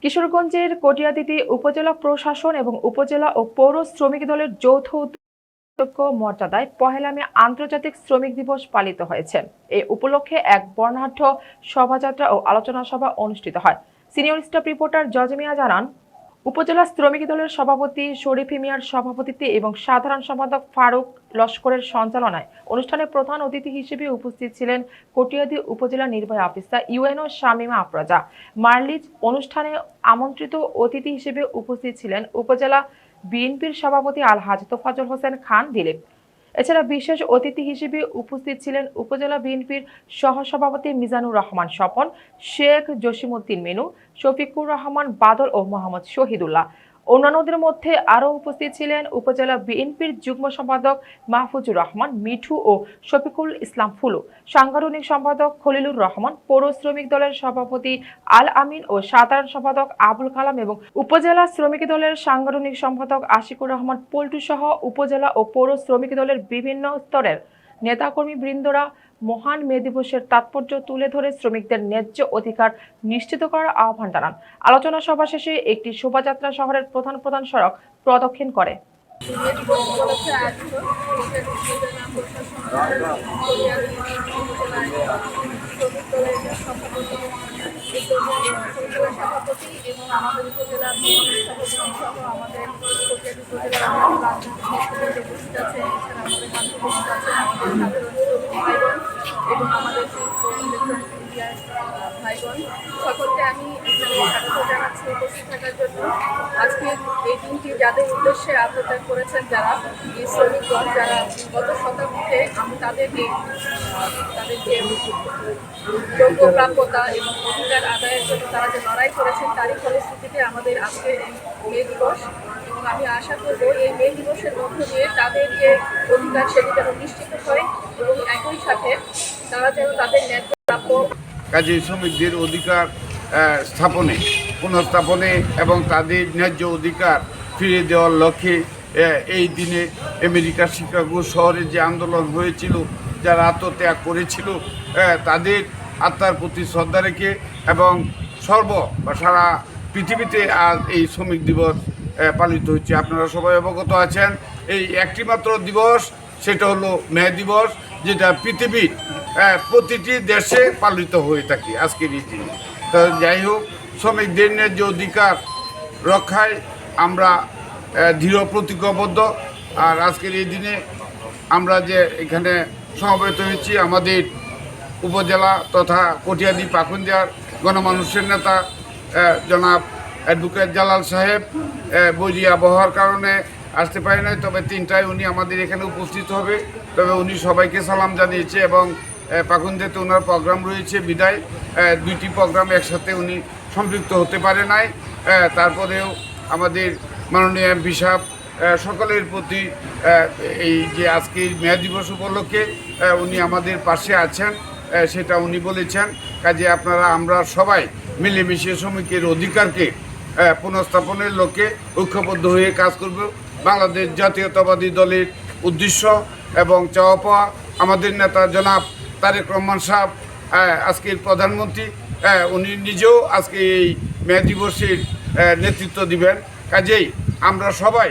কিশোরগঞ্জের কটিয়াদীতে উপজেলা প্রশাসন এবং উপজেলা ও পৌর শ্রমিক দলের যৌথ উদ্যোগ মর্যাদায় পহেলা মে আন্তর্জাতিক শ্রমিক দিবস পালিত হয়েছে। এই উপলক্ষে এক বর্ণাঢ্য শোভাযাত্রা ও আলোচনা সভা অনুষ্ঠিত হয়। সিনিয়র স্টাফ রিপোর্টার জজ মিয়া জানান, উপজেলা শ্রমিক দলের সভাপতি শরীফ মিয়ার সভাপতিত্বে এবং সাধারণ সম্পাদক ফারুক লস্করের সঞ্চালনায় অনুষ্ঠানে প্রধান অতিথি হিসেবে উপস্থিত ছিলেন কটিয়াদী উপজেলা নির্বাহী অফিসার ইউএনও শামীমা আফরোজা মার্লিজ। অনুষ্ঠানে আমন্ত্রিত অতিথি হিসেবে উপস্থিত ছিলেন উপজেলা বিএনপির সভাপতি আলহাজ তোফাজ্জল হোসেন খান দিলীপ। এছাড়া বিশেষ অতিথি হিসেবে উপস্থিত ছিলেন উপজেলা বিএনপির সহসভাপতি মিজানুর রহমান স্বপন, শেখ জসিমউদ্দিন মেনু, শফিকুর রহমান বাদল ও মোহাম্মদ শহীদুল্লাহ। অন্যান্যদের মধ্যে আরও উপস্থিত ছিলেন উপজেলা বিএনপির যুগ্ম সম্পাদক মাহফুজুর রহমান মিঠু ও শফিকুল ইসলাম ফুলু, সাংগঠনিক সম্পাদক খলিলুর রহমান, পৌর শ্রমিক দলের সভাপতি আল আমিন ও সাধারণ সম্পাদক আবুল কালাম এবং উপজেলা শ্রমিক দলের সাংগঠনিক সম্পাদক আশিকুর রহমান পল্টু সহ উপজেলা ও পৌর শ্রমিক দলের বিভিন্ন স্তরের নেতাকর্মী বৃন্দরা মহান মে দিবসের তাৎপর্য তুলে ধরে শ্রমিকদের ন্যায্য অধিকার নিশ্চিত করার আহ্বান জানান। আলোচনা সভা শেষে একটি শোভাযাত্রা শহরের প্রধান প্রধান সড়ক প্রদক্ষিণ করে। সভাপতি এবং আমাদের উপজেলা সহ আমাদের উপস্থিত আছে, এছাড়া আমাদের উপস্থিত আছে আমাদের সাধারণ এবং আমাদের ভাইবোন সকলকে আমি এখানে স্বাগত জানাচ্ছি উপস্থিত থাকার জন্য। আজকে এই দিনটি যাদের উদ্দেশ্যে আত্মত্যাগ করেছেন, যারা এই শ্রমিকগণ, যারা গত শতাব্দীতে আমি তাদেরকে যোগ্য প্রাপ্যতা এবং অধিকার আদায়ের জন্য তারা যে লড়াই করেছেন, তারই ফলশ্রুতিতে আমাদের আজকে এই মে দিবস। এবং আমি আশা করব এই মে দিবসের মধ্য দিয়ে তাদের যে অধিকার সেটি যেন নিশ্চিত হয় এবং একই সাথে তারা যেন তাদের ন্যায্য প্রাপ্য কাজে শ্রমিকদের অধিকার স্থাপনে, পুনঃস্থাপনে এবং তাদের ন্যায্য অধিকার ফিরিয়ে দেওয়ার লক্ষ্যে এই দিনে আমেরিকার শিকাগো শহরে যে আন্দোলন হয়েছিল, যারা আত্মত্যাগ করেছিল, তাদের আত্মার প্রতি শ্রদ্ধা রেখে এবং সারা পৃথিবীতে আজ এই শ্রমিক দিবস পালিত হচ্ছে। আপনারা সবাই অবগত আছেন, এই একটি মাত্র দিবস, সেটা হলো মে দিবস, যেটা পৃথিবীর প্রতিটি দেশে পালিত হয়ে থাকে আজকের এই দিনে। তো যাই হোক, শ্রমিকদের ন্যায্য অধিকার রক্ষায় আমরা দৃঢ় প্রতিজ্ঞাবদ্ধ। আর আজকের এই দিনে আমরা যে এখানে সমবেত হয়েছি, আমাদের উপজেলা তথা কটিয়াদী পাকুন্দিয়ার গণমানুষের নেতা জনাব অ্যাডভোকেট জালাল সাহেব বৈরী আবহাওয়ার কারণে আসতে পারে নাই, তবে 3টায় উনি আমাদের এখানে উপস্থিত হবে। তবে উনি সবাইকে সালাম জানিয়েছে এবং পাকুন্দিয়াতে ওনার প্রোগ্রাম রয়েছে বিদায় 2টি প্রোগ্রাম একসাথে উনি সম্পৃক্ত হতে পারে নাই। তারপরেও আমাদের মাননীয় এমপি সাহেব সকলের প্রতি এই যে আজকে মে দিবস উপলক্ষে উনি আমাদের পাশে আছেন, সেটা উনি বলেছেন। কাজে আমরা সবাই মিলেমিশে শ্রমিকের অধিকারকে পুনঃস্থাপনের লক্ষ্যে ঐক্যবদ্ধ হয়ে কাজ করব। বাংলাদেশ জাতীয়তাবাদী দলের উদ্দেশ্য এবং চাওয়া পাওয়া, আমাদের নেতা জনাব তারেক রহমান সাহেব আজকের প্রধানমন্ত্রী, উনি নিজেও আজকে এই মে দিবসের নেতৃত্ব দিবেন। কাজেই আমরা সবাই